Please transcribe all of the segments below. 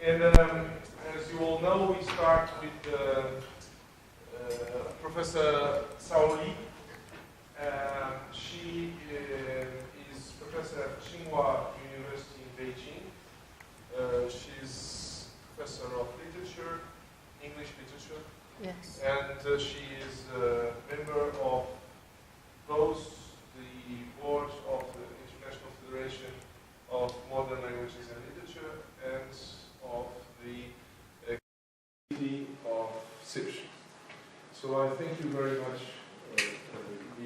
And as you all know, we start with Professor Saoli. She is professor at Tsinghua University in Beijing. She's professor of literature, English literature. Yes. And she is a member of both the board of the International Federation of Modern Languages and Literature and of the committee of SIPSH. So I thank you very much, Lee,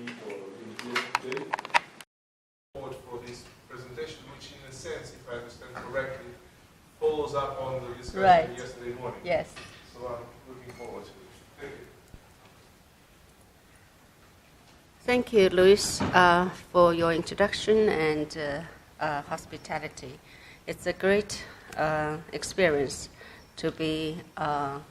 for being here today. Forward for this presentation, which in a sense, if I understand correctly, follows up on the discussion yesterday morning. Yes. So I'm looking forward to it. Thank you. Thank you, Luis, for your introduction and hospitality. It's a great experience to be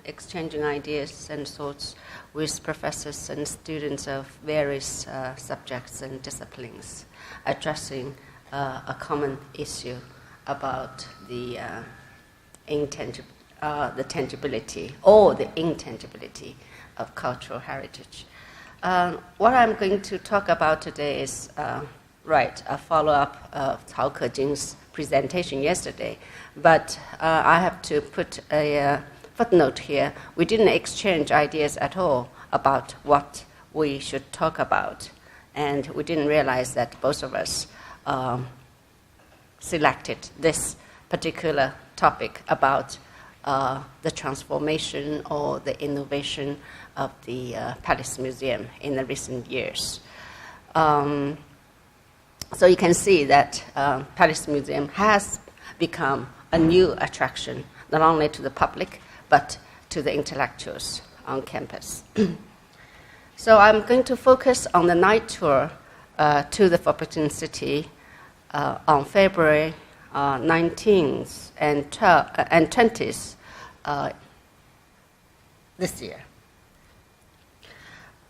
exchanging ideas and thoughts with professors and students of various subjects and disciplines, addressing a common issue about the tangibility or the intangibility of cultural heritage. What I'm going to talk about today is a follow-up of Cao Kejing's presentation yesterday, but I have to put a footnote here. We didn't exchange ideas at all about what we should talk about, and we didn't realize that both of us selected this particular topic about the transformation or the innovation of the Palace Museum in the recent years. So you can see that Palace Museum has become a new attraction, not only to the public, but to the intellectuals on campus. So I'm going to focus on the night tour to the Forbidden City on February 19th and 20th this year.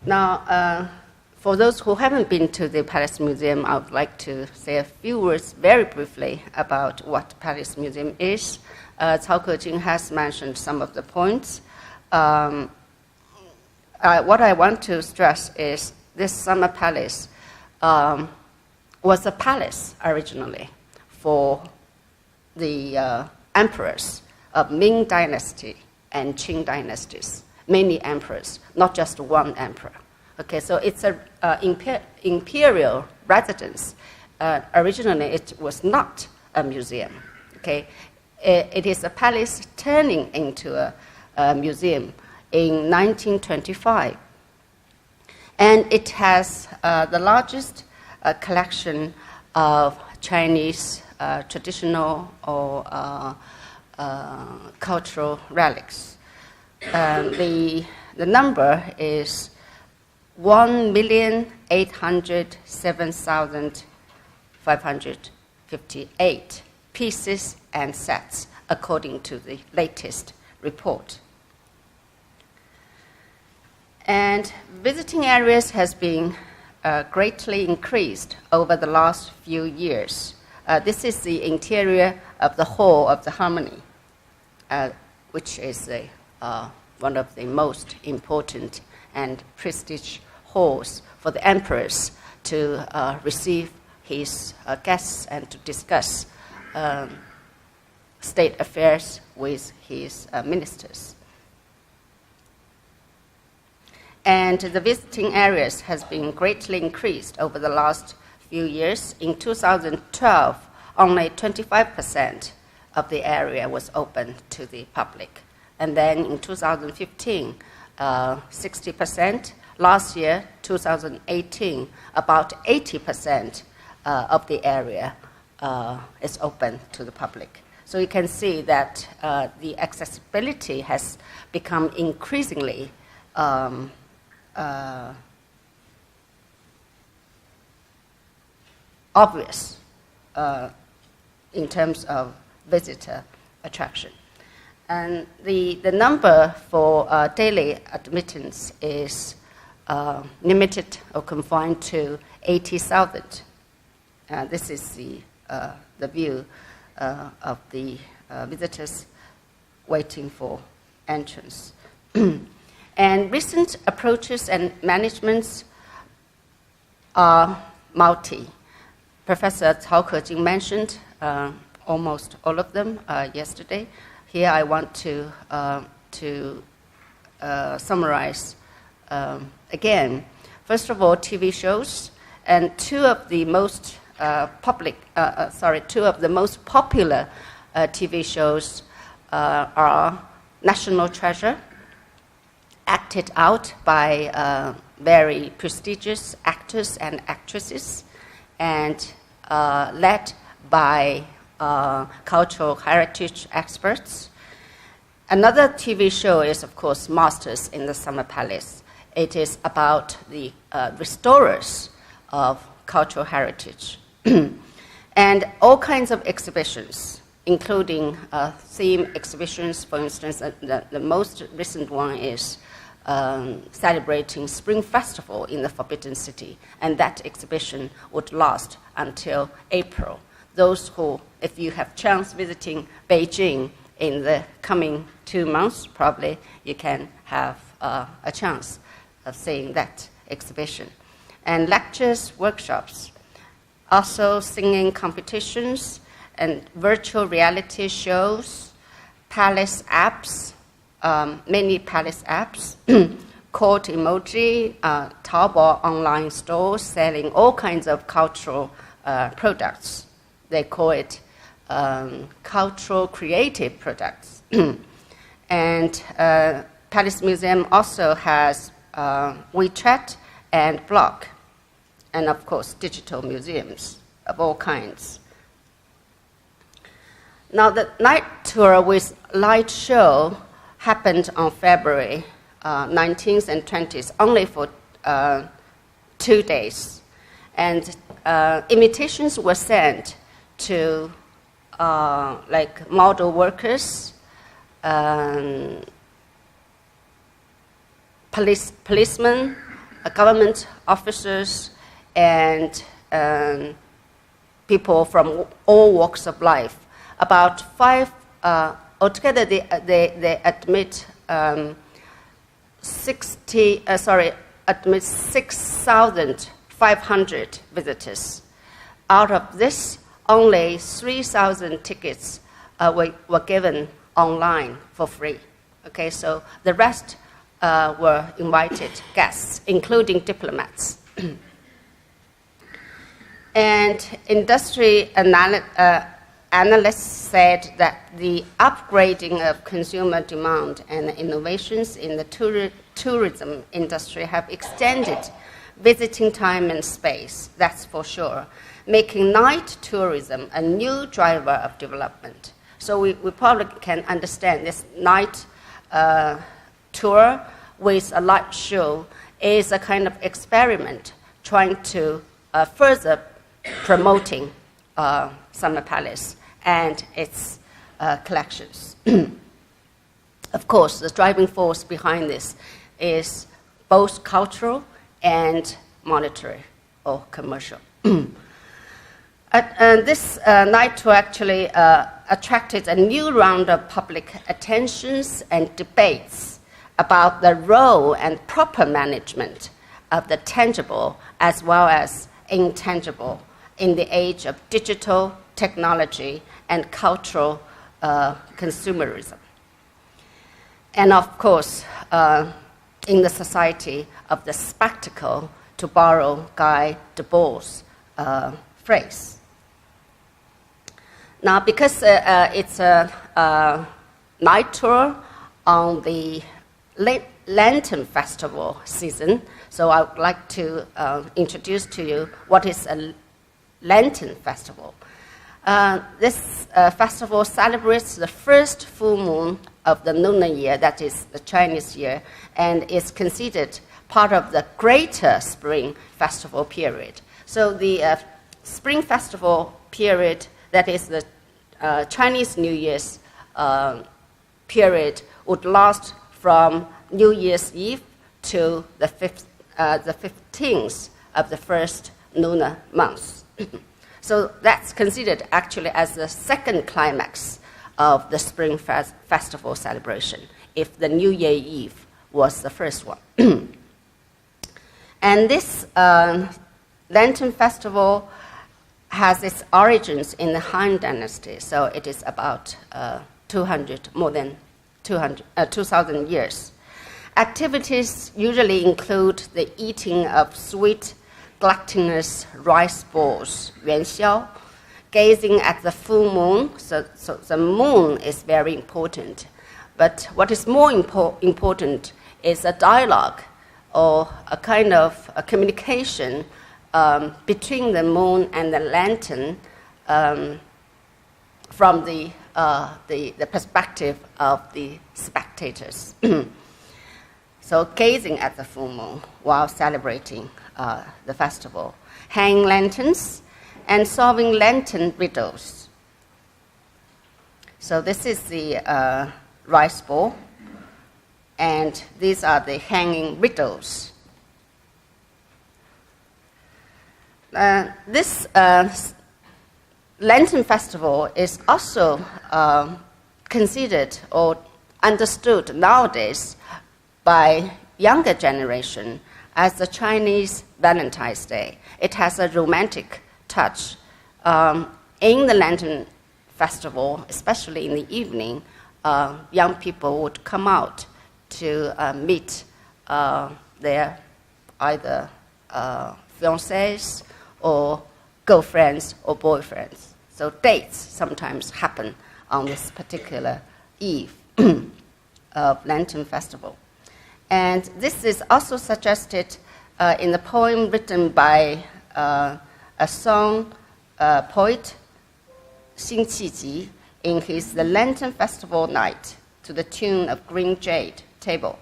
Now, for those who haven't been to the Palace Museum, I would like to say a few words very briefly about what Palace Museum is. Cao Kejing has mentioned some of the points. What I want to stress is this summer palace was a palace originally for the emperors of Ming Dynasty and Qing dynasties, many emperors, not just one emperor. Okay, so it's an imperial residence. Originally, it was not a museum. Okay, it is a palace turning into a museum in 1925, and it has the largest collection of Chinese traditional or cultural relics. The number is 1,807,558 pieces and sets, according to the latest report. And visiting areas has been greatly increased over the last few years. This is the interior of the Hall of the Harmony, which is one of the most important and prestigious halls for the emperors to receive his guests and to discuss state affairs with his ministers. And the visiting areas has been greatly increased over the last few years. In 2012, only 25% of the area was open to the public. And then in 2015, 60%. Last year, 2018, about 80% of the area is open to the public. So you can see that the accessibility has become increasingly obvious in terms of visitor attraction. And the number for daily admittance is limited or confined to 80,000. This is the view of the visitors waiting for entrance. And recent approaches and managements are multi. Professor Cao Kejing mentioned almost all of them yesterday. Here I want to summarize again. First of all, TV shows, and two of the most popular TV shows are National Treasure, acted out by very prestigious actors and actresses, and led by cultural heritage experts. Another TV show is, of course, Masters in the Summer Palace. It is about the restorers of cultural heritage. And all kinds of exhibitions, including theme exhibitions. For instance, the most recent one is celebrating Spring Festival in the Forbidden City, and that exhibition would last until April. Those who, if you have chance visiting Beijing in the coming 2 months, probably you can have a chance of seeing that exhibition. And lectures, workshops, also singing competitions and virtual reality shows, palace apps, many palace apps, court emoji, Taobao online stores selling all kinds of cultural products. They call it cultural creative products. And Palace Museum also has WeChat and blog, and of course digital museums of all kinds. Now the night tour with light show happened on February 19th and 20th, only for 2 days. And invitations were sent to like model workers, policemen, government officers, and people from all walks of life. About altogether they admit 6,500 visitors. Out of this, only 3,000 tickets were given online for free. Okay, so the rest were invited guests, including diplomats. And industry analysts said that the upgrading of consumer demand and innovations in the tourism industry have extended visiting time and space, that's for sure, making night tourism a new driver of development. So we probably can understand this night tour with a light show is a kind of experiment trying to further promoting Summer Palace and its collections. Of course, the driving force behind this is both cultural and monetary or commercial. This night tour actually attracted a new round of public attentions and debates about the role and proper management of the tangible as well as intangible in the age of digital technology and cultural consumerism. And of course, in the society of the spectacle, to borrow Guy Debord's phrase. Now, because it's a night tour on the Lantern Festival season, so I would like to introduce to you what is a Lantern Festival. This festival celebrates the first full moon of the lunar year, that is the Chinese year, and is considered part of the greater Spring Festival period. So the Spring Festival period, that is the Chinese New Year's period, would last from New Year's Eve to the 15th of the first lunar month. So that's considered actually as the second climax of the Spring Festival celebration, if the New Year Eve was the first one. And this Lantern Festival has its origins in the Han Dynasty, so it is about more than 2,000 years. Activities usually include the eating of sweet, gluttonous rice balls, 元宵, gazing at the full moon, so the moon is very important. But what is more important is a dialogue or a kind of a communication between the moon and the lantern from the perspective of the spectators. So gazing at the full moon while celebrating the festival, hanging lanterns and solving lantern riddles. So this is the rice ball, and these are the hanging riddles. This Lantern Festival is also considered or understood nowadays by younger generation as the Chinese Valentine's Day. It has a romantic touch. In the Lantern Festival, especially in the evening, young people would come out to meet their either fiancés or girlfriends or boyfriends. So dates sometimes happen on this particular eve of Lantern Festival. And this is also suggested in the poem written by a song poet, Xin Qiji, in his The Lantern Festival Night to the tune of Green Jade Table.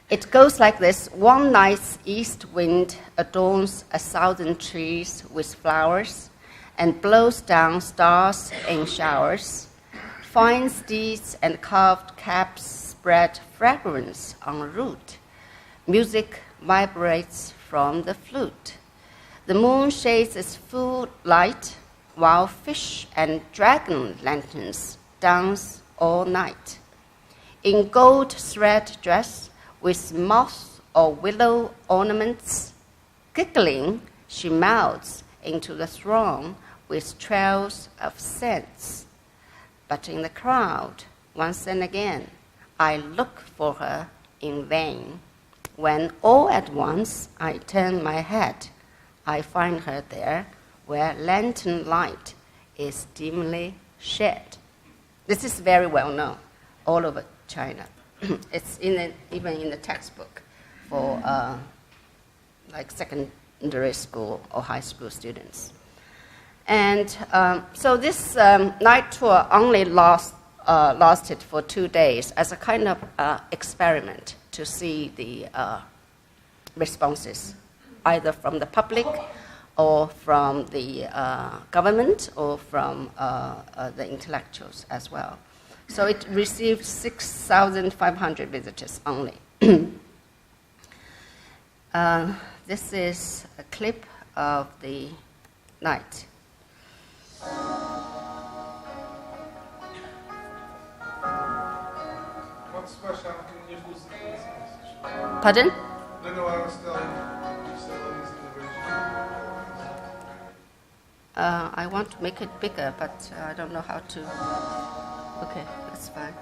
It goes like this: one night's east wind adorns 1,000 trees with flowers and blows down stars in showers. Fine steeds and carved caps spread fragrance en route. Music vibrates from the flute. The moon shades its full light, while fish and dragon lanterns dance all night. In gold thread dress, with moss or willow ornaments, giggling, she melts into the throng with trails of scents. But in the crowd, once and again, I look for her in vain. When all at once I turn my head, I find her there where lantern light is dimly shed. This is very well known all over China. It's even in the textbook for like secondary school or high school students. And so this night tour only lasted for 2 days as a kind of experiment to see the responses, either from the public or from the government or from the intellectuals as well. So it received 6,500 visitors only. This is a clip of the night. What's special? Pardon? No, I was telling you still is in the region. I want to make it bigger, but I don't know how to. Okay, that's fine.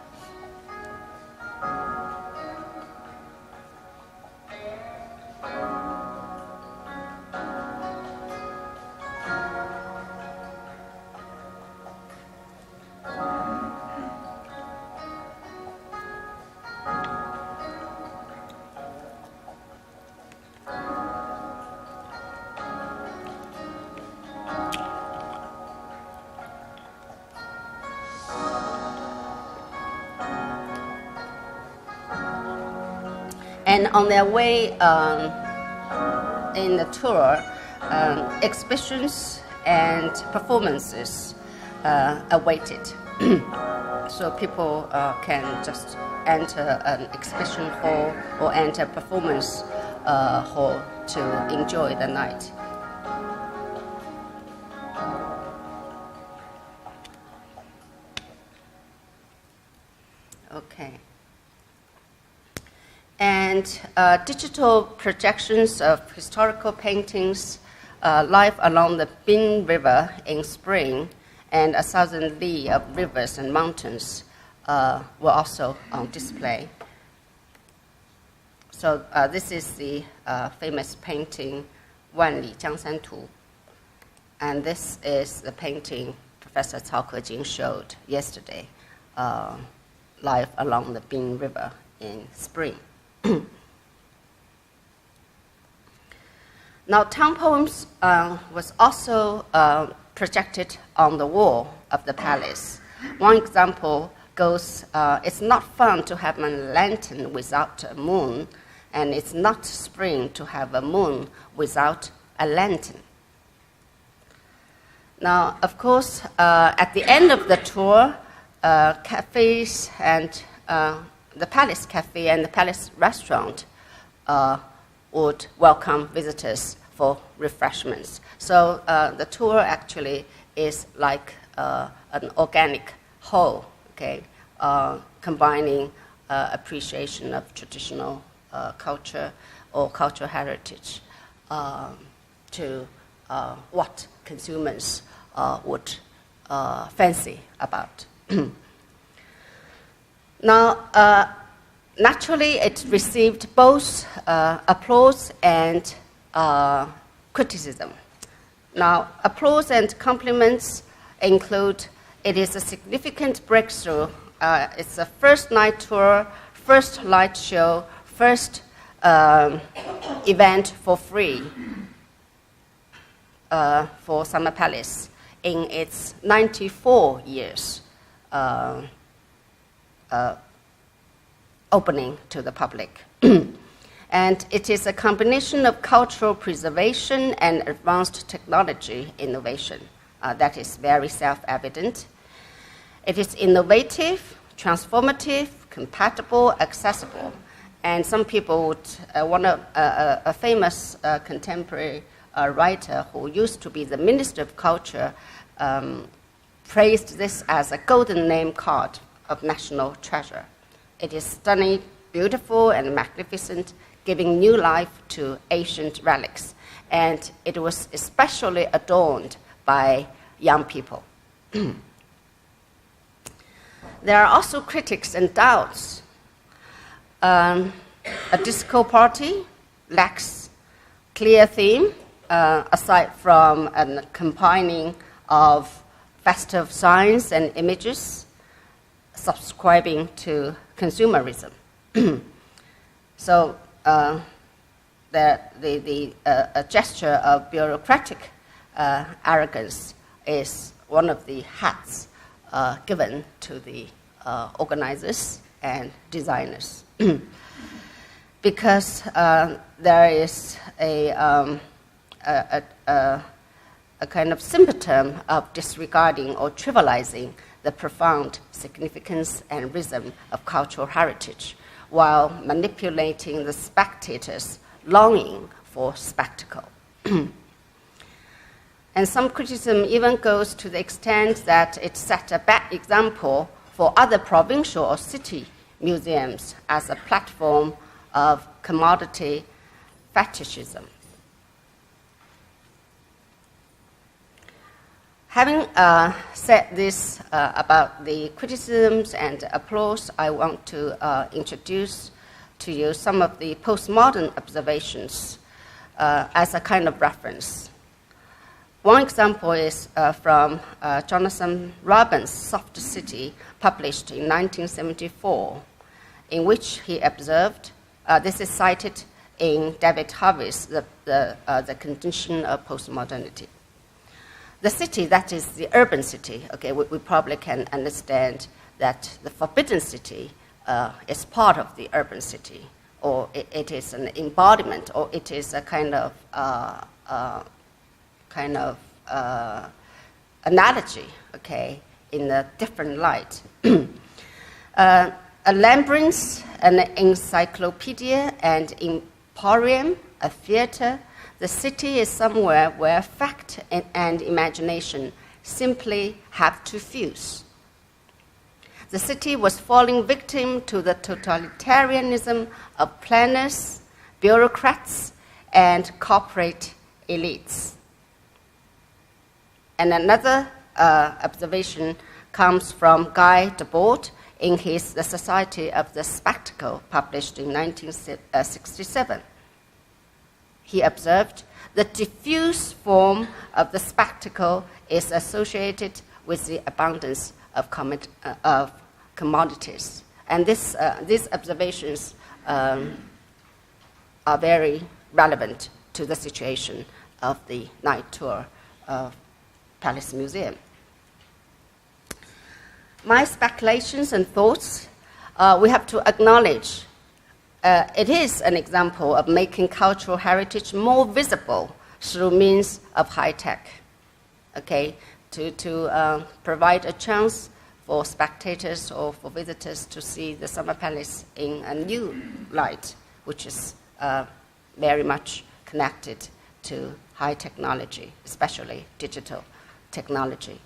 And on their way in the tour, exhibitions and performances awaited. So people can just enter an exhibition hall or enter a performance hall to enjoy the night. Okay. And digital projections of historical paintings, life along the Bin River in spring, and 1,000 li of rivers and mountains were also on display. So this is the famous painting, 万里江山图. And this is the painting Professor Cao Kejing showed yesterday, life along the Bin River in spring. Now, town poems was also projected on the wall of the palace. One example goes, it's not fun to have a lantern without a moon, and it's not spring to have a moon without a lantern. Now, of course, at the end of the tour, cafes and the Palace Cafe and the Palace Restaurant would welcome visitors for refreshments. So the tour actually is like an organic whole, okay, combining appreciation of traditional culture or cultural heritage to what consumers would fancy about. Now, naturally, it received both applause and criticism. Now, applause and compliments include, it is a significant breakthrough. It's a first night tour, first light show, first event for free for Summer Palace in its 94 years opening to the public. And it is a combination of cultural preservation and advanced technology innovation that is very self-evident. It is innovative, transformative, compatible, accessible. And some people would, a famous contemporary writer who used to be the Minister of Culture praised this as a golden name card of national treasure. It is stunning, beautiful, and magnificent, giving new life to ancient relics. And it was especially adorned by young people. There are also critics and doubts. A disco party lacks clear theme, aside from a combining of festive signs and images, subscribing to consumerism. So the gesture of bureaucratic arrogance is one of the hats given to the organizers and designers. Because there is a kind of symptom of disregarding or trivializing the profound significance and rhythm of cultural heritage, while manipulating the spectators' longing for spectacle. And some criticism even goes to the extent that it set a bad example for other provincial or city museums as a platform of commodity fetishism. Having said this about the criticisms and applause, I want to introduce to you some of the postmodern observations as a kind of reference. One example is from Jonathan Robin's Soft City, published in 1974, in which he observed, this is cited in David Harvey's The Condition of Postmodernity. The city, that is the urban city, okay, we probably can understand that the forbidden city is part of the urban city, or it is an embodiment, or it is a kind of analogy, okay, in a different light. A labyrinth, an encyclopedia, and emporium, a theater. The city is somewhere where fact and imagination simply have to fuse. the city was falling victim to the totalitarianism of planners, bureaucrats, and corporate elites. And another observation comes from Guy Debord in his The Society of the Spectacle, published in 1967. He observed, the diffuse form of the spectacle is associated with the abundance of commodities. And these observations are very relevant to the situation of the night tour of Palace Museum. My speculations and thoughts, we have to acknowledge it is an example of making cultural heritage more visible through means of high tech, okay, to provide a chance for spectators or for visitors to see the Summer Palace in a new light, which is very much connected to high technology, especially digital technology.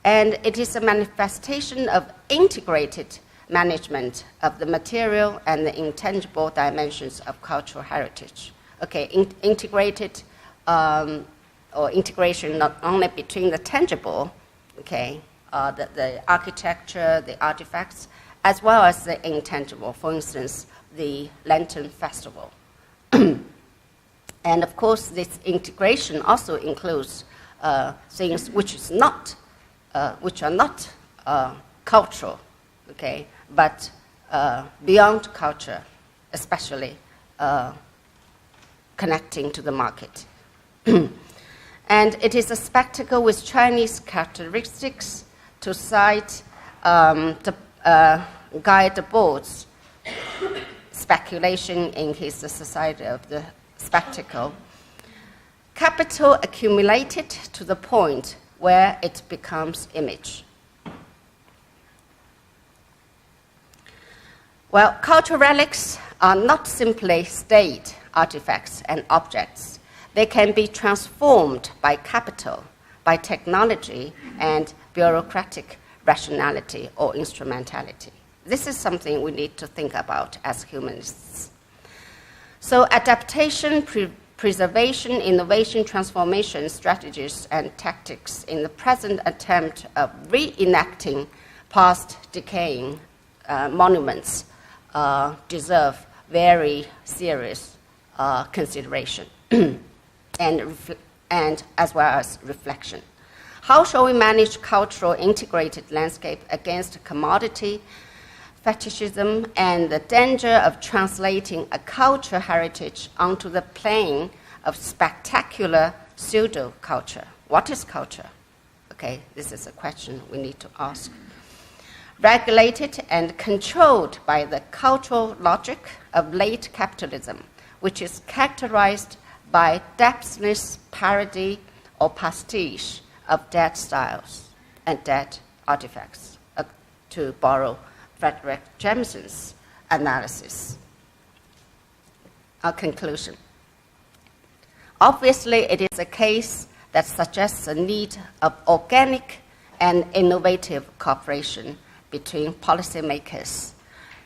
And it is a manifestation of integrated management of the material and the intangible dimensions of cultural heritage. Okay, integrated or integration not only between the tangible, okay, the architecture, the artifacts, as well as the intangible. For instance, the Lantern Festival. And of course, this integration also includes things which are not cultural, okay, but beyond culture, especially connecting to the market. And it is a spectacle with Chinese characteristics, to cite Guy Debord's speculation in his The Society of the Spectacle. Capital accumulated to the point where it becomes image. Well, cultural relics are not simply state artifacts and objects. They can be transformed by capital, by technology, and bureaucratic rationality or instrumentality. This is something we need to think about as humanists. So adaptation, preservation, innovation, transformation strategies and tactics in the present attempt of reenacting past decaying monuments deserve very serious consideration and as well as reflection. How shall we manage cultural integrated landscape against commodity fetishism and the danger of translating a cultural heritage onto the plane of spectacular pseudo-culture? What is culture? Okay, this is a question we need to ask. Regulated and controlled by the cultural logic of late capitalism, which is characterized by depthless parody or pastiche of dead styles and dead artifacts, to borrow Frederick Jameson's analysis. Our conclusion. Obviously, it is a case that suggests a need of organic and innovative cooperation between policymakers,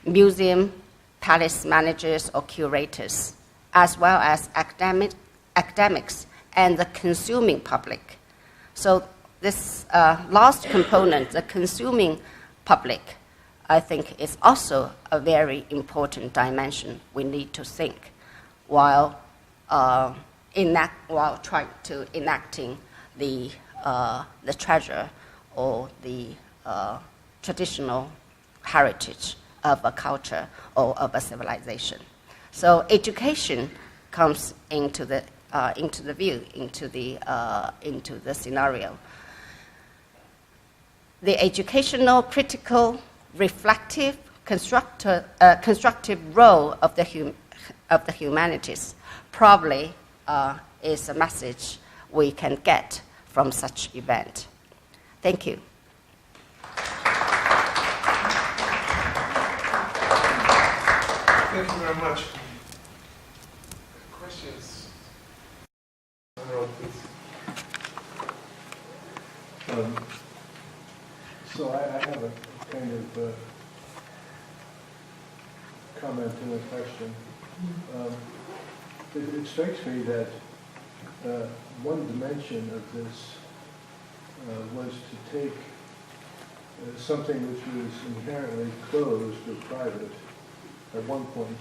museum, palace managers or curators, as well as academics and the consuming public. So this last component, the consuming public, I think is also a very important dimension we need to think while trying to enacting the treasure or the traditional heritage of a culture or of a civilization. So education comes into the view, into the scenario. The educational, critical, reflective, constructive role of the humanities probably is a message we can get from such event. Thank you. Thank you very much. Questions? So I have a kind of comment and a question. It strikes me that one dimension of this was to take something which was inherently closed or private at one point,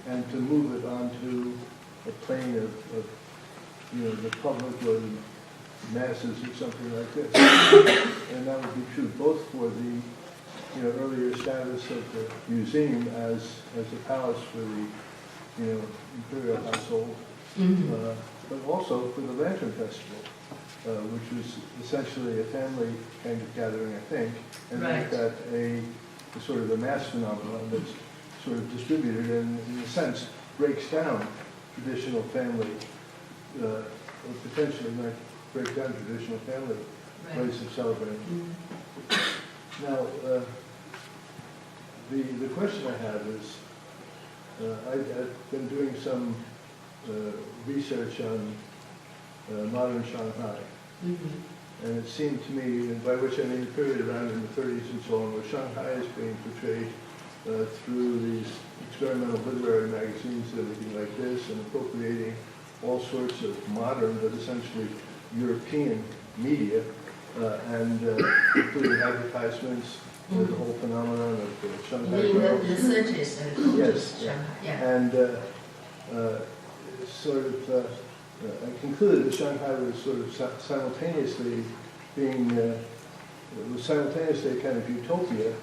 and to move it onto a plane of the public or the masses or something like this. And that would be true both for the earlier status of the museum as a palace for the imperial household, but also for the Lantern Festival, which was essentially a family kind of gathering, I think, and right. That a sort of a mass phenomenon that's sort of distributed and, in a sense, breaks down traditional family, or potentially might break down traditional family ways of celebrating. Now, the question I have is, I've been doing some research on modern Shanghai, and it seemed to me, and by which I mean the period around in the 30s and so on, where Shanghai is being portrayed through these experimental literary magazines that are looking like this and appropriating all sorts of modern but essentially European media, and including advertisements, the whole phenomenon of Shanghai. The searches and yes, Shanghai, yeah. And sort of, I concluded that Shanghai was sort of simultaneously being, was simultaneously a kind of utopia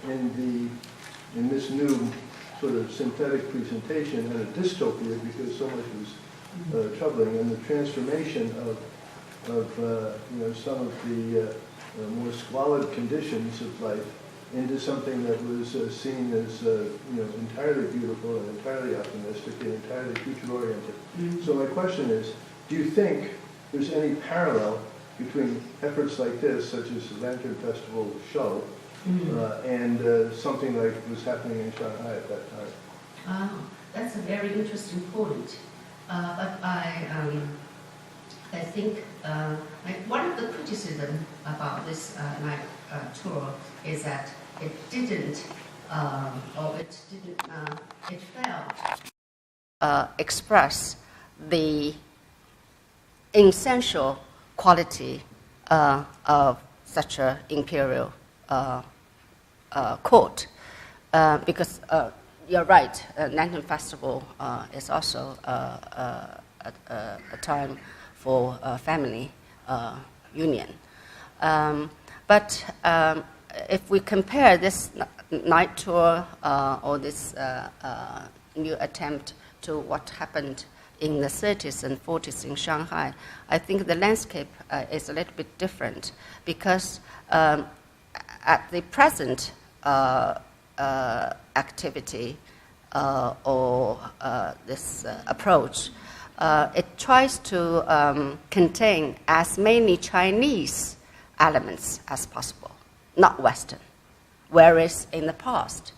in this new sort of synthetic presentation, and a dystopia because so much was troubling, and the transformation of some of the more squalid conditions of life into something that was seen as entirely beautiful and entirely optimistic and entirely future-oriented. So my question is, do you think there's any parallel between efforts like this, such as the Lantern Festival show, and something like was happening in Shanghai at that time? Oh, that's a very interesting point. But I think one of the criticism about this night tour is that it didn't, it failed express the essential quality of such an imperial court, because you're right, Lantern Festival is also a time for family union. But if we compare this night tour or this new attempt to what happened in the 30s and 40s in Shanghai, I think the landscape is a little bit different, because at the present activity or this approach, it tries to contain as many Chinese elements as possible, not Western. Whereas in the past,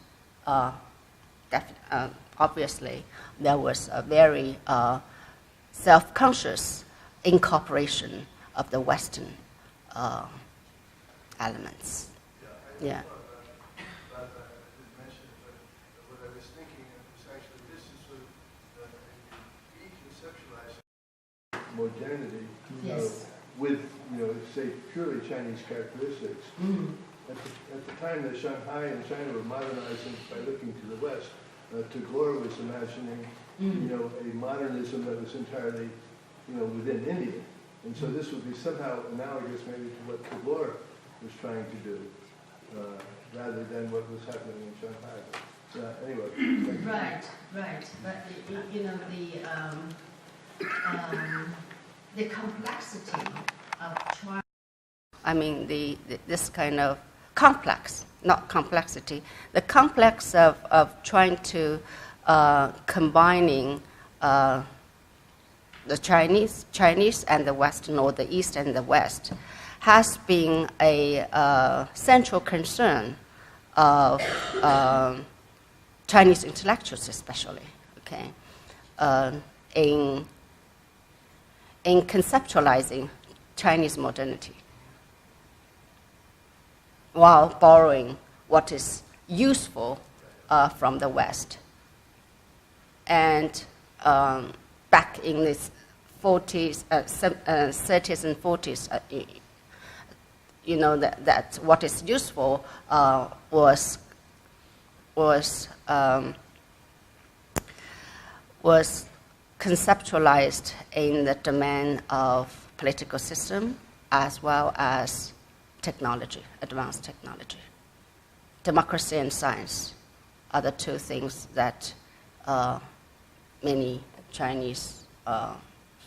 obviously, there was a very self-conscious incorporation of the Western elements. Yeah. Modernity, yes. With say purely Chinese characteristics. At the time that Shanghai and China were modernizing by looking to the West, Tagore was imagining a modernism that was entirely within India, and so this would be somehow analogous maybe to what Tagore was trying to do, rather than what was happening in Shanghai. Anyway. Right. But the complexity of trying, I mean, this kind of complex, not complexity, the complex of trying to combining the Chinese and the Western, or the East and the West, has been a central concern of Chinese intellectuals especially, okay, in conceptualizing Chinese modernity, while borrowing what is useful from the West. And back in the 30s and 40s, you know that what is useful was conceptualized in the domain of political system as well as technology, advanced technology. Democracy and science are the two things that many Chinese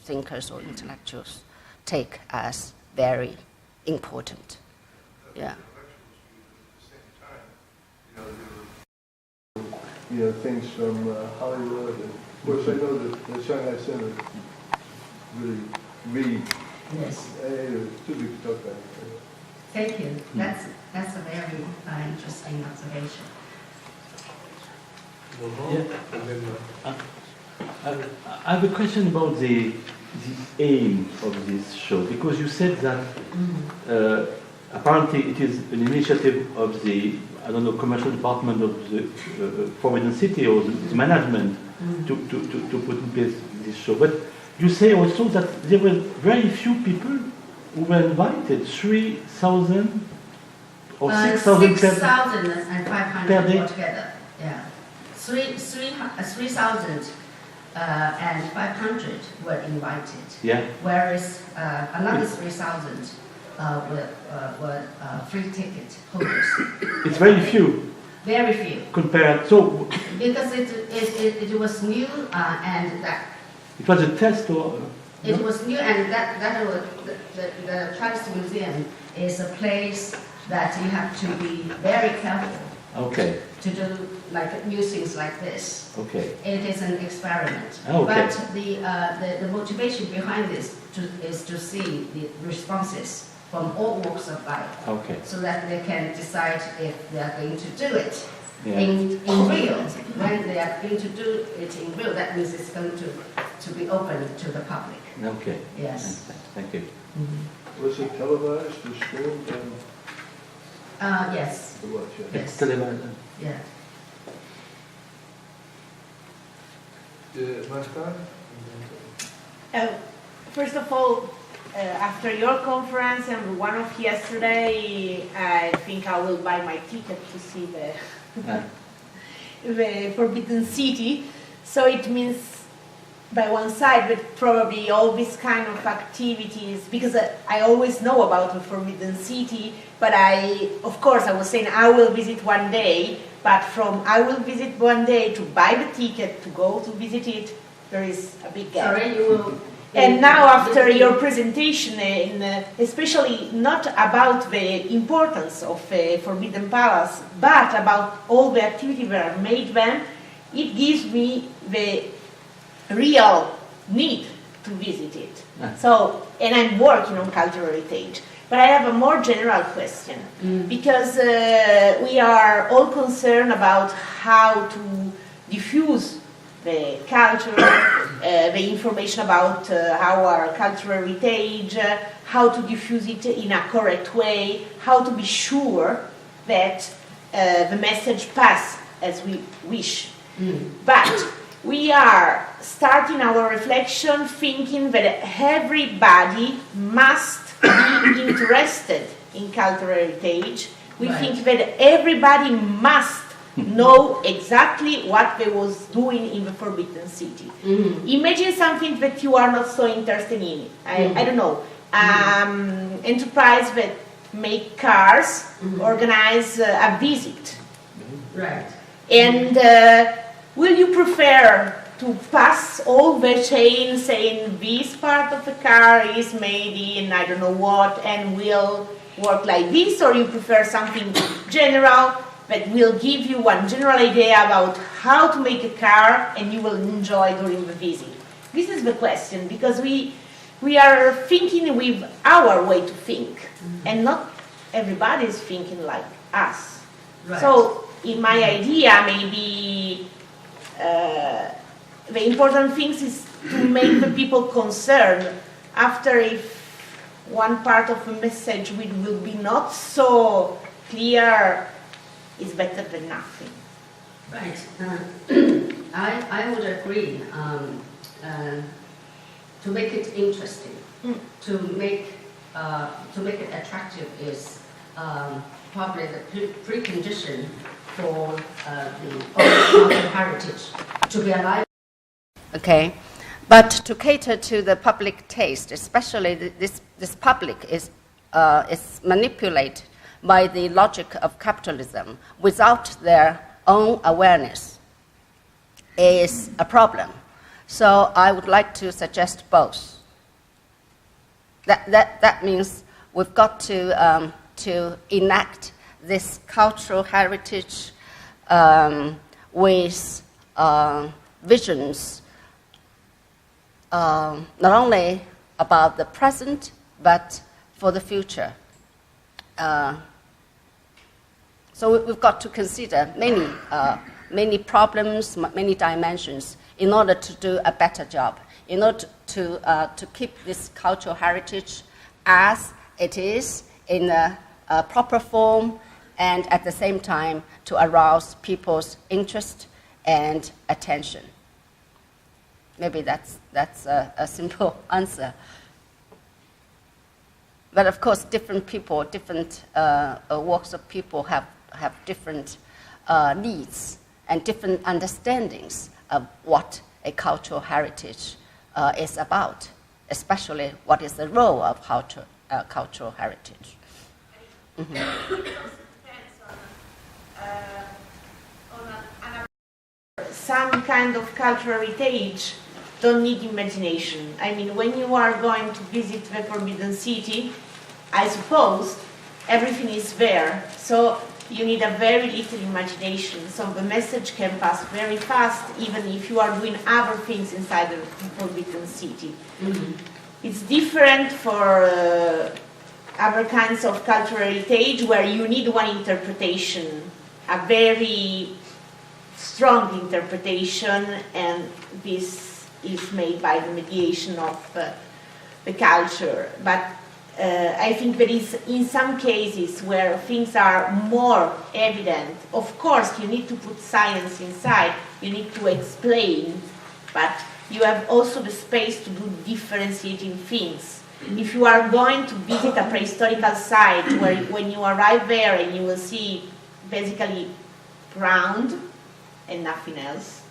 thinkers or intellectuals take as very important. Yeah. You know, things from Hollywood, and of course I know that the Shanghai Center really read. Yes. Too big to talk about. Thank you. That's a very interesting observation. I have a question about the aim of this show, because you said that apparently it is an initiative of the, I don't know, commercial department of the Forbidden City or the management to put in place this show. But you say also that there were very few people who were invited, 3,000 or 6,000 6,500 per day altogether. Yeah, 3,500 were invited. Yeah. Whereas another 3,000 were free ticket holders. It's very few. Very few. Compared, so Because it was new and that. it was a test or? It was new, and that was the Chinese Museum is a place that you have to be very careful. Okay. To do like new things like this. Okay. It is an experiment. Okay. But the motivation behind this is to see the responses from all walks of life. Okay. So that they can decide if they are going to do it Yeah. in real. When they are going to do it in real, that means it's going to be open to the public. Okay. Yes. Thank you. Was it televised or streamed? Yes. To watch it? Yes. Televised. Yeah. First of all, after your conference and one of yesterday, I think I will buy my ticket to see the Forbidden City. So it means by one side, but probably all these kind of activities, because I always know about the Forbidden City, but of course I was saying I will visit one day, but from I will visit one day to buy the ticket to go to visit it, there is a big gap. Sorry, you will. And now after your presentation, and especially not about the importance of Forbidden Palace, but about all the activities that are made then, it gives me the real need to visit it. So, and I'm working on cultural heritage. But I have a more general question, because we are all concerned about how to diffuse the culture, the information about our cultural heritage, how to diffuse it in a correct way, how to be sure that the message passes as we wish. But we are starting our reflection thinking that everybody must be interested in cultural heritage. We think that everybody must know exactly what they was doing in the Forbidden City. Imagine something that you are not so interested in. I don't know, enterprise that make cars organize a visit. Right. And will you prefer to pass all the chain saying this part of the car is made in I don't know what and will work like this, or you prefer something general that will give you one general idea about how to make a car and you will enjoy during the visit? This is the question, because we are thinking with our way to think, and not everybody is thinking like us. Right. So in my idea, maybe the important thing is to make the people concerned. After, if one part of the message will be not so clear is better than nothing. Right. I would agree. To make it interesting, to make it attractive is probably the precondition for the cultural heritage to be alive. Okay, but to cater to the public taste, especially this public is manipulated by the logic of capitalism without their own awareness, is a problem. So I would like to suggest both. That means we've got to enact this cultural heritage with visions not only about the present but for the future. So we've got to consider many problems, many dimensions in order to do a better job, in order to keep this cultural heritage as it is in a proper form, and at the same time to arouse people's interest and attention. Maybe that's a simple answer. But of course, different people, different walks of people have different needs and different understandings of what a cultural heritage is about, especially what is the role of cultural heritage. Mm-hmm. It also depends on some kind of cultural heritage don't need imagination. I mean, when you are going to visit the Forbidden City, I suppose everything is there, so you need a very little imagination, so the message can pass very fast, even if you are doing other things inside the Forbidden City. Mm-hmm. It's different for other kinds of cultural heritage where you need one interpretation, a very strong interpretation, and this is made by the mediation of the culture. But I think there is, in some cases where things are more evident, of course you need to put science inside, you need to explain, but you have also the space to do differentiating things. If you are going to visit a prehistorical site where when you arrive there and you will see basically ground and nothing else,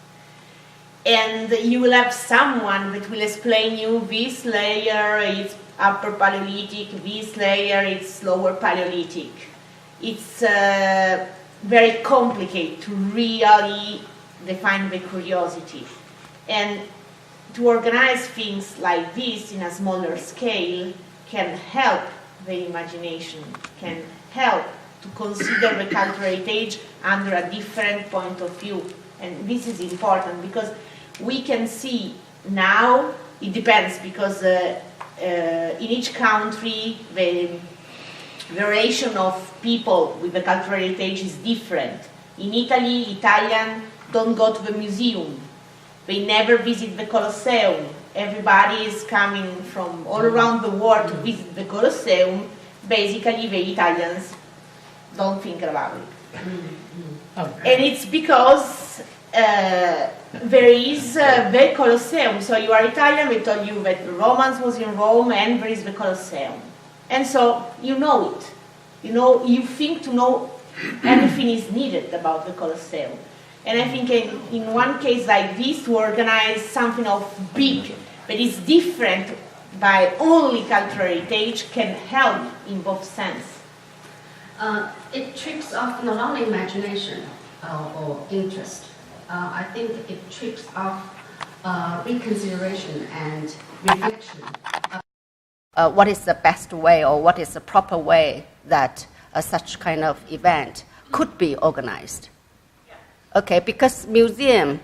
and you will have someone that will explain you this layer is upper Paleolithic, this layer is lower Paleolithic. It's very complicated to really define the curiosity. And to organize things like this in a smaller scale can help the imagination, can help to consider the cultural heritage under a different point of view. And this is important because we can see now, it depends, because in each country the relation of people with the cultural heritage is different. In Italy, Italians don't go to the museum. They never visit the Colosseum. Everybody is coming from all around the world to visit the Colosseum. Basically, the Italians don't think about it. And it's because there is the Colosseum. So you are Italian, they told you that the Romans was in Rome and there is the Colosseum. And so you know it. You think to know everything is needed about the Colosseum. And I think in one case like this, to organize something of big that is different by only cultural heritage can help in both sense. It tricks off not only imagination or interest. I think it tricks off reconsideration and reflection. What is the best way or what is the proper way that such kind of event could be organized? Okay, because museum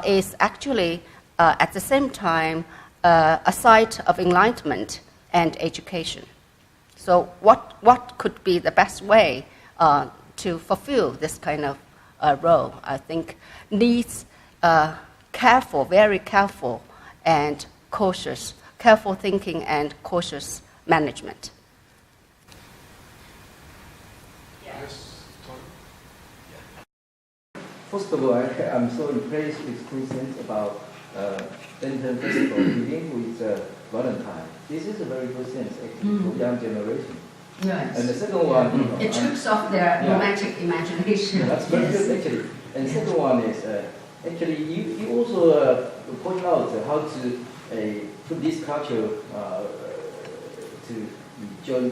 is actually at the same time a site of enlightenment and education. So what could be the best way to fulfill this kind of role? I think needs careful, very careful and cautious, careful thinking and cautious management. Yes, Tom? First of all, I'm so impressed with Christians about Lantern Festival beginning with Valentine. This is a very good sense actually for young generation. Yes. And the second one, you know, It trips off their romantic imagination. that's very good actually. And the second one is actually you also point out how to put this culture to join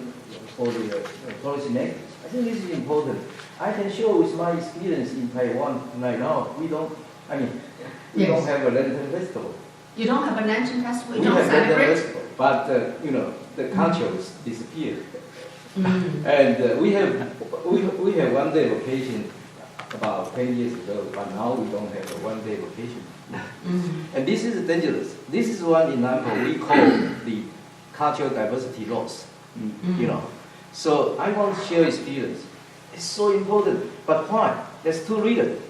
for the policy makers. I think this is important. I can show with my experience in Taiwan right now. We don't have a Lantern Festival. You don't have a Lantern Festival? You We don't have Lantern celebrate? Festival, but the culture has disappeared. And we have 1 day vacation about 10 years ago, but now we don't have a 1 day vacation. And this is dangerous. This is one example we call the cultural diversity loss. So I want to share experience. It's so important. But why? There's two reasons.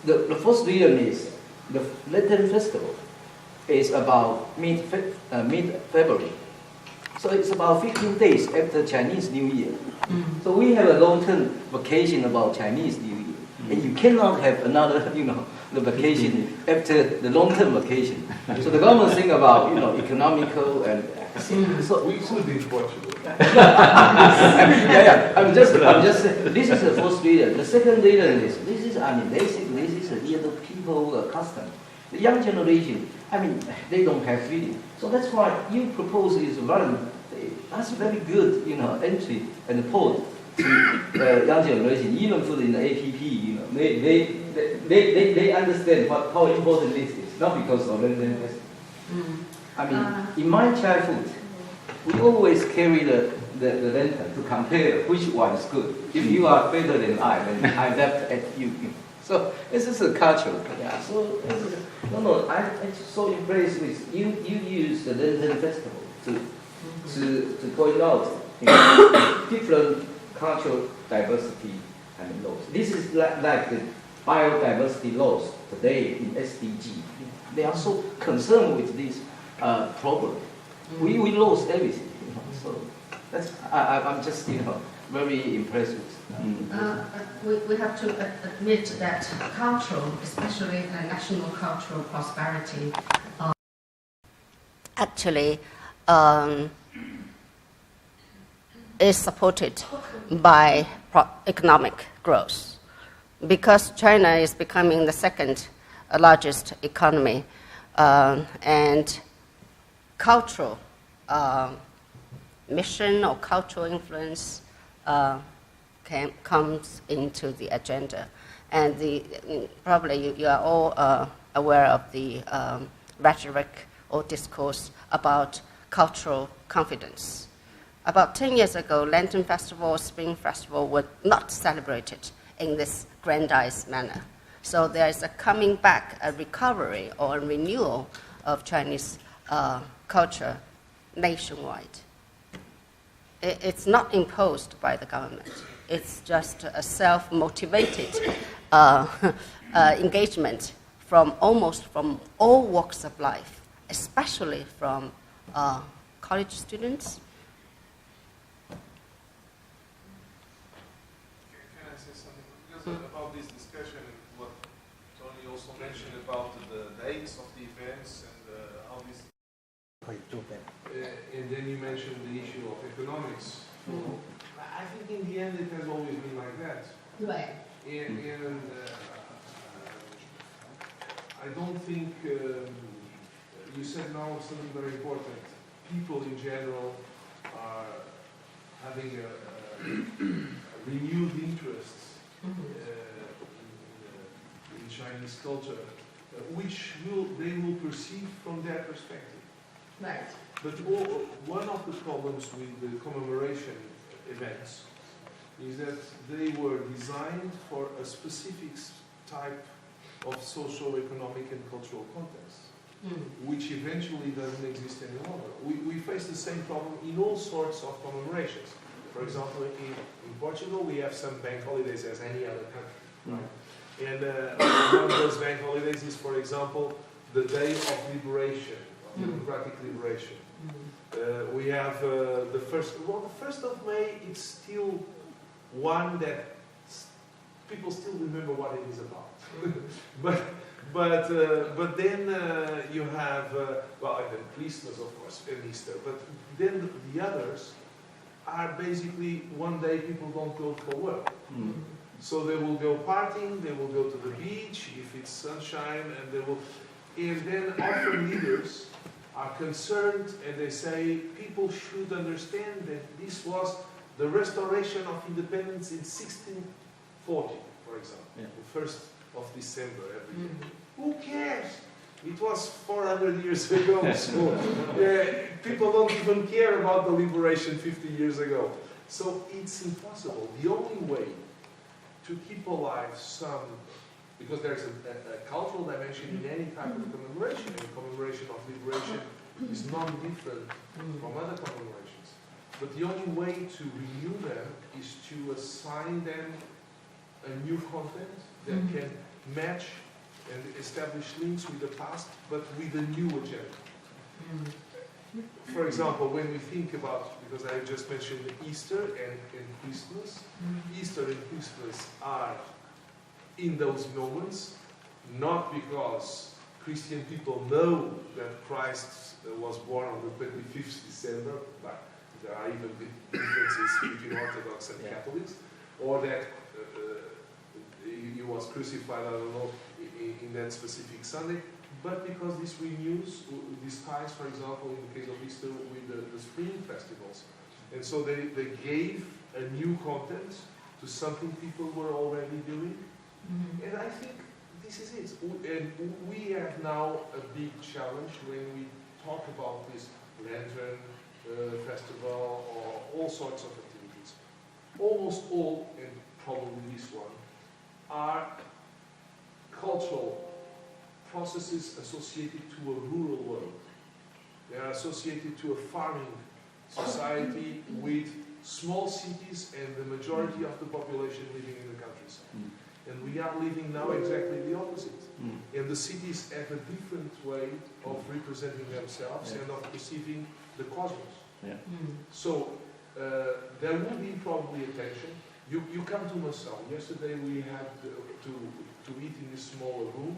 The first reason is the Lantern Festival is about mid-February. So it's about 15 days after Chinese New Year. So we have a long-term vacation about Chinese New Year. And you cannot have another, the vacation after the long-term vacation. So the government think about, economical and so We could in Portugal. I'm just saying, this is the first reason. The second reason is, this is the people custom. The young generation, they don't have feeling. So that's why you propose is that's very good, entry and port to young generation, even put in the APP, they understand how important this is, not because of Lantern Festival. In my childhood, we always carry the lantern to compare which one is good. If you are better than I, then I left at you. So this is a culture. Yeah. So I'm so impressed with you. You use the Lantern Festival to point out different cultural diversity and laws. This is like the biodiversity laws today in SDG. They are so concerned with this problem. We lost everything. So that's I'm just very impressed with. We have to admit that cultural, especially national cultural prosperity, actually is supported by economic growth, because China is becoming the second largest economy, and cultural mission or cultural influence comes into the agenda. And probably you are all aware of the rhetoric or discourse about cultural confidence. About 10 years ago, Lantern Festival, Spring Festival were not celebrated in this grandiose manner. So there is a coming back, a recovery or a renewal of Chinese culture nationwide. It's not imposed by the government. It's just a self-motivated engagement from all walks of life, especially from college students. Can I say something? Because about this discussion, what Tony also mentioned about the dates of the events and how this. And then you mentioned the issue of economics. I think in the end it has always been like that. Right. And I don't think you said now something very important. People in general are having a renewed interest in Chinese culture, which they will perceive from their perspective. Right. But one of the problems with the commemoration events is that they were designed for a specific type of socio-economic and cultural context, which eventually doesn't exist any longer. We face the same problem in all sorts of commemorations. For example, in Portugal, we have some bank holidays as any other country, right? And one of those bank holidays is, for example, the Day of Liberation, of Democratic Liberation. We have the 1st of May, it's still one that people still remember what it is about. But then you have, well, and then Christmas, of course, and Easter. But then the others are basically one day people don't go for work. So they will go partying, they will go to the beach if it's sunshine, and they will. And then often leaders are concerned and they say people should understand that this was the restoration of independence in 1640, for example, the 1st of December every year. Who cares? It was 400 years ago, so people don't even care about the liberation 50 years ago. So it's impossible. The only way to keep alive some, because there's a cultural dimension in any type of commemoration, and commemoration of liberation is non-different from other commemorations. But the only way to renew them is to assign them a new content that can match and establish links with the past, but with a new agenda. For example, when we think about, because I just mentioned Easter and Christmas, Easter and Christmas are in those moments, not because Christian people know that Christ was born on the 25th December, but there are even big differences between Orthodox and Catholics, or that he was crucified, I don't know, in that specific Sunday, but because this renews, this ties, for example, in the case of Easter, with the spring festivals. And so they gave a new content to something people were already doing. And I think this is it. And we have now a big challenge when we talk about this Lantern Festival or all sorts of activities. Almost all, and probably this one, are cultural processes associated to a rural world. They are associated to a farming society with small cities and the majority of the population living in the countryside. And we are living now exactly the opposite. And the cities have a different way of representing themselves and of perceiving the cosmos. So there will be probably a tension. You come to Marseille. Yesterday we had to eat in this smaller room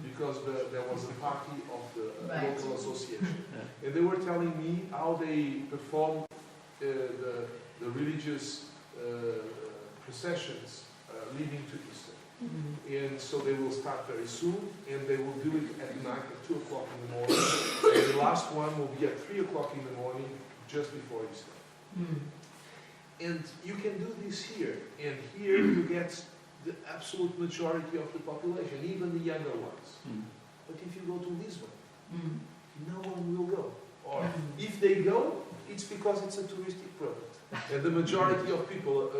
because there was a party of the local association. And they were telling me how they perform the religious processions leading to Easter. And so they will start very soon, and they will do it at night at 2 o'clock in the morning. And the last one will be at 3 o'clock in the morning, just before Easter. And you can do this here, and here you get the absolute majority of the population, even the younger ones. But if you go to Lisbon, no one will go. Or if they go, it's because it's a touristic product. And the majority of people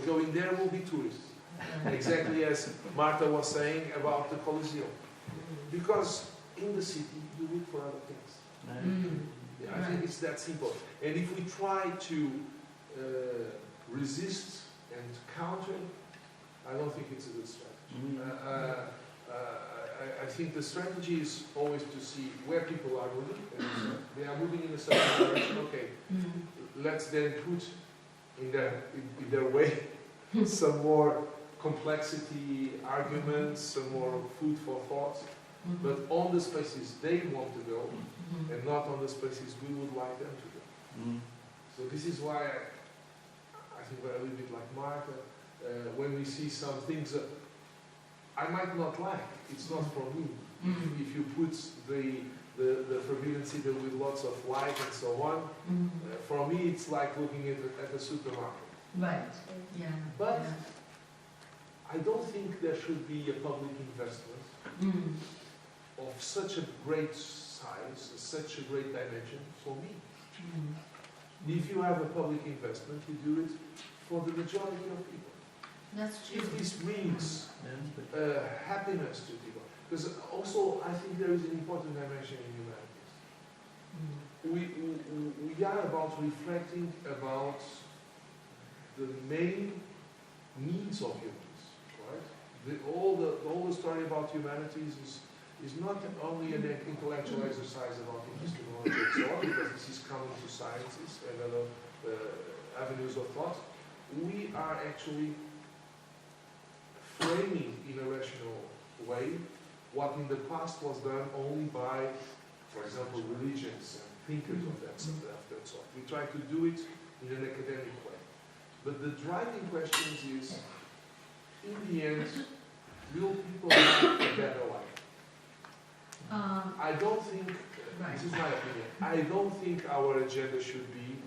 going there will be tourists. Exactly as Marta was saying about the Colosseum. Because in the city, you look for other things. I think it's that simple. And if we try to resist and counter, I don't think it's a good strategy. I think the strategy is always to see where people are moving. And they are moving in a certain direction. Okay, let's then put in their way some more complexity, arguments, some more food for thought. But on the spaces they want to go, and not on the spaces we would like them to go. So this is why I think we're a little bit like Marta. When we see some things that I might not like, it's not for me. If you put the Forbidden City with lots of light and so on, for me it's like looking at a supermarket. Right. Yeah. But I don't think there should be a public investment of such a great size, such a great dimension for me. If you have a public investment, you do it for the majority of people. That's true. If this brings happiness to people, because also I think there is an important dimension in humanities. We are about reflecting about the main needs of humans, right? All the story about humanities is not only an intellectual exercise about epistemology and so on, because this is common to sciences and other avenues of thought. We are actually framing in a rational way what in the past was done only by, for example, religions and thinkers of that sort. We try to do it in an academic way. But the driving question is, in the end, will people have a better life? I don't think, this is my opinion, I don't think our agenda should be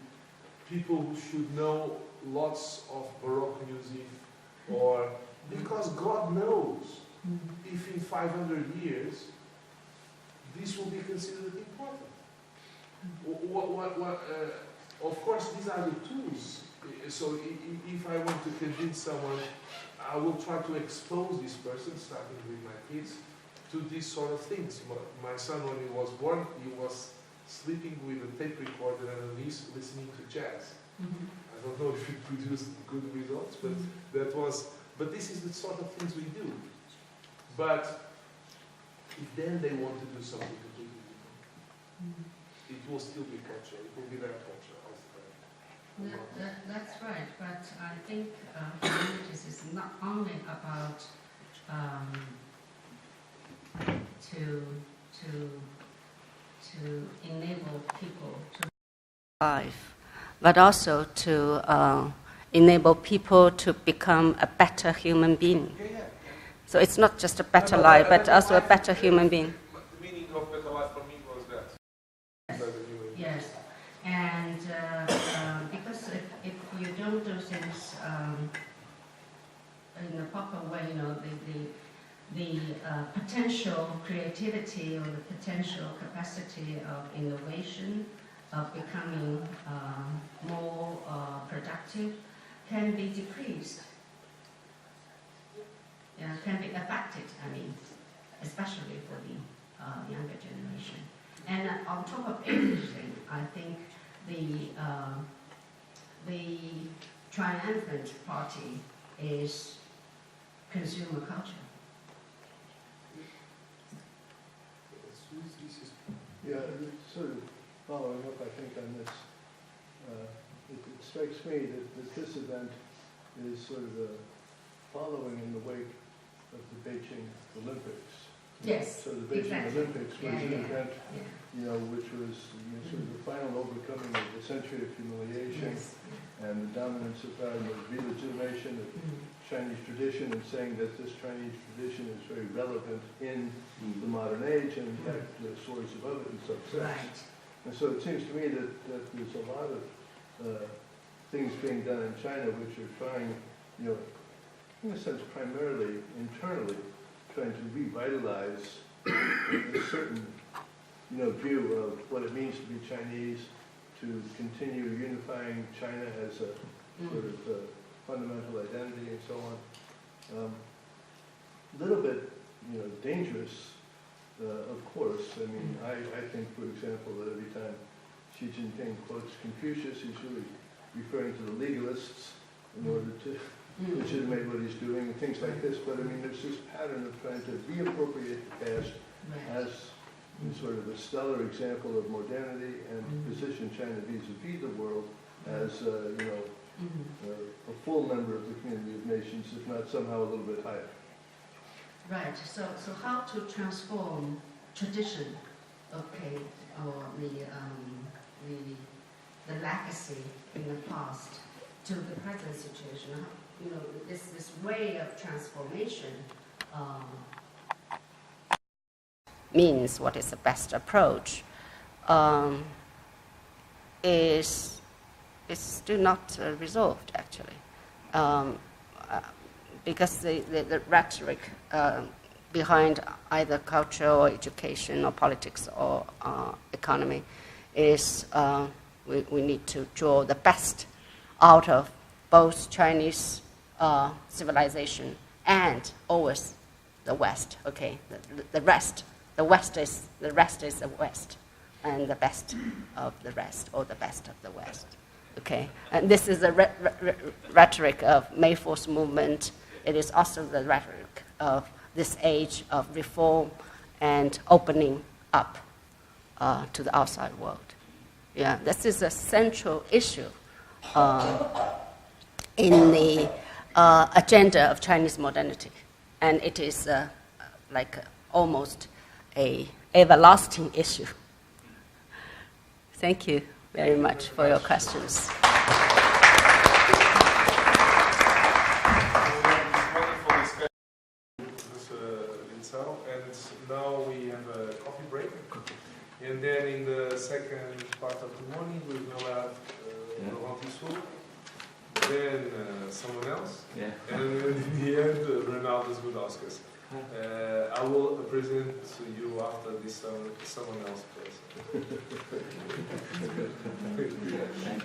people who should know lots of Baroque music, or because God knows if in 500 years this will be considered important. Of course, these are the tools. So if I want to convince someone, I will try to expose this person, starting with my kids, to these sort of things. My son, when he was born, he was sleeping with a tape recorder and a niece listening to jazz. I don't know if it produced good results, but but this is the sort of things we do. But if then they want to do something completely different, it will still be culture. It will be their culture. That's right, but I think humanities is not only about to enable people to life, but also to enable people to become a better human being. So it's not just a better life, but also a better human being. The meaning of better life for me was that. Yes, and because if you don't do things in a proper way, you know, the potential creativity or the potential capacity of innovation, of becoming more productive, can be decreased. Can be affected, I mean, especially for the younger generation. And on top of everything, I think the triumphant party is consumer culture. Yeah, sort of following up, I think, on this, it strikes me that this event is sort of following in the wake of the Beijing Olympics. Yes, So the Beijing exactly. Olympics was an event, you know, which was sort of the final overcoming of the century of humiliation and the dominance of power and the re-legitimation of Chinese tradition, and saying that this Chinese tradition is very relevant in the modern age and in fact soars above it in some sense. Right. And so it seems to me that there's a lot of things being done in China which are trying, you know, in a sense primarily internally, trying to revitalize a certain, you know, view of what it means to be Chinese, to continue unifying China as a sort of fundamental identity and so on. A little bit, you know, dangerous, of course. I mean, I think, for example, that every time Xi Jinping quotes Confucius, he's really referring to the legalists in order to legitimate what he's doing and things like this. But I mean, there's this pattern of trying to reappropriate the past as sort of a stellar example of modernity and position China vis-a-vis the world as, you know, a full member of the community of nations, if not somehow a little bit higher. Right. So how to transform tradition, okay, or the legacy in the past to the present situation? You know, this way of transformation means what is the best approach is still not resolved, actually, because the rhetoric behind either culture or education or politics or economy is we need to draw the best out of both Chinese civilization and always the West. Okay, the rest is the West, and the best of the rest, or the best of the West. Okay, and this is the rhetoric of May 4th movement. It is also the rhetoric of this age of reform and opening up to the outside world. Yeah, this is a central issue in the agenda of Chinese modernity. And it is like almost an everlasting issue. Thank you very much for your questions. And now we have a coffee break. And then in the second part of the morning, we will have Laurent Tissot, then someone else, and in the end, Ronaldo's Gudauskas. I will present to you after this someone else person.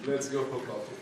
Let's go for coffee.